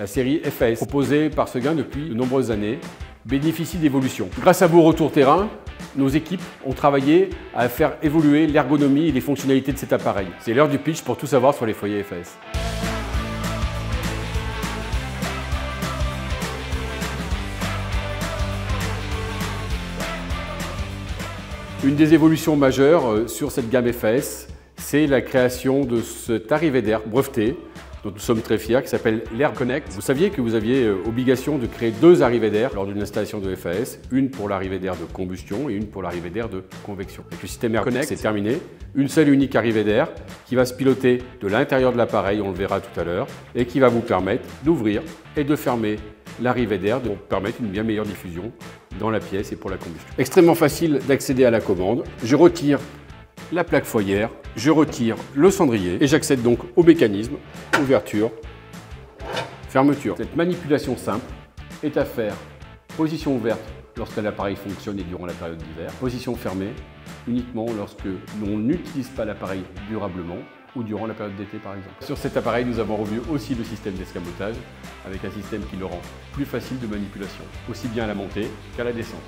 La série FAS, proposée par Seguin depuis de nombreuses années, bénéficie d'évolution. Grâce à vos retours terrain, nos équipes ont travaillé à faire évoluer l'ergonomie et les fonctionnalités de cet appareil. C'est l'heure du pitch pour tout savoir sur les foyers FAS. Une des évolutions majeures sur cette gamme FAS, c'est la création de cet arrivée d'air breveté, dont nous sommes très fiers, qui s'appelle l'Air Connect. Vous saviez que vous aviez obligation de créer 2 arrivées d'air lors d'une installation de FAS, une pour l'arrivée d'air de combustion et une pour l'arrivée d'air de convection. Avec le système Air Connect, c'est terminé. Une seule et unique arrivée d'air qui va se piloter de l'intérieur de l'appareil, on le verra tout à l'heure, et qui va vous permettre d'ouvrir et de fermer l'arrivée d'air pour permettre une bien meilleure diffusion dans la pièce et pour la combustion. Extrêmement facile d'accéder à la commande. Je retire la plaque foyère, je retire le cendrier et j'accède donc au mécanisme, ouverture, fermeture. Cette manipulation simple est à faire position ouverte lorsque l'appareil fonctionne et durant la période d'hiver, position fermée uniquement lorsque l'on n'utilise pas l'appareil durablement ou durant la période d'été par exemple. Sur cet appareil, nous avons revu aussi le système d'escamotage avec un système qui le rend plus facile de manipulation, aussi bien à la montée qu'à la descente.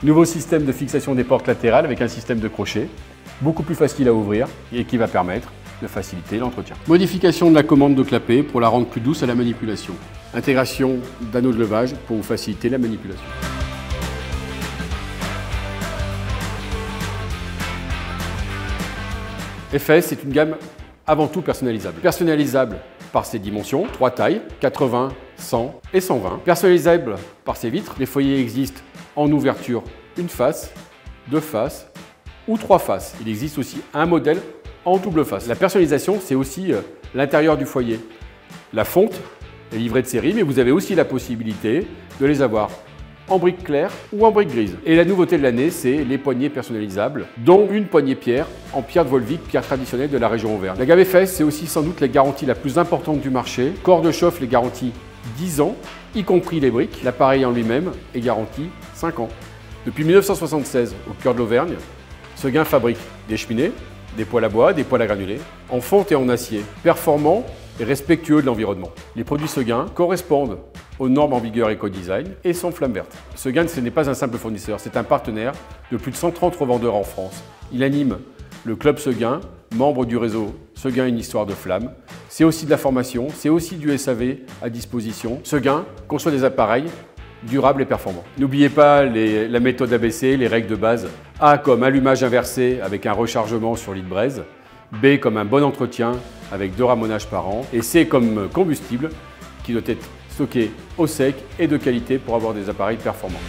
Nouveau système de fixation des portes latérales avec un système de crochet, beaucoup plus facile à ouvrir et qui va permettre de faciliter l'entretien. Modification de la commande de clapet pour la rendre plus douce à la manipulation. Intégration d'anneaux de levage pour vous faciliter la manipulation. FAS, c'est une gamme avant tout personnalisable. Personnalisable par ses dimensions, 3 tailles, 80, 100 et 120. Personnalisable par ses vitres. Les foyers existent en ouverture, une face, 2 faces ou 3 faces. Il existe aussi un modèle en double face. La personnalisation, c'est aussi l'intérieur du foyer. La fonte est livrée de série, mais vous avez aussi la possibilité de les avoir en brique claire ou en brique grise. Et la nouveauté de l'année, c'est les poignées personnalisables, dont une poignée pierre en pierre de Volvic, pierre traditionnelle de la région Auvergne. La gamme FAS, c'est aussi sans doute la garantie la plus importante du marché. Corps de chauffe les garantit 10 ans, y compris les briques. L'appareil en lui-même est garanti 5 ans. Depuis 1976, au cœur de l'Auvergne, Seguin fabrique des cheminées, des poêles à bois, des poêles à granulés, en fonte et en acier, performants et respectueux de l'environnement. Les produits Seguin correspondent aux normes en vigueur éco-design et sont flamme verte. Seguin, ce n'est pas un simple fournisseur, c'est un partenaire de plus de 130 revendeurs en France. Il anime le Club Seguin, membre du réseau Seguin Une Histoire de Flamme. C'est aussi de la formation, c'est aussi du SAV à disposition. Seguin conçoit des appareils durables et performants. N'oubliez pas la méthode ABC, les règles de base. A comme allumage inversé avec un rechargement sur lit de braise. B comme un bon entretien avec 2 ramonages par an. Et C comme combustible qui doit être stocké au sec et de qualité pour avoir des appareils performants.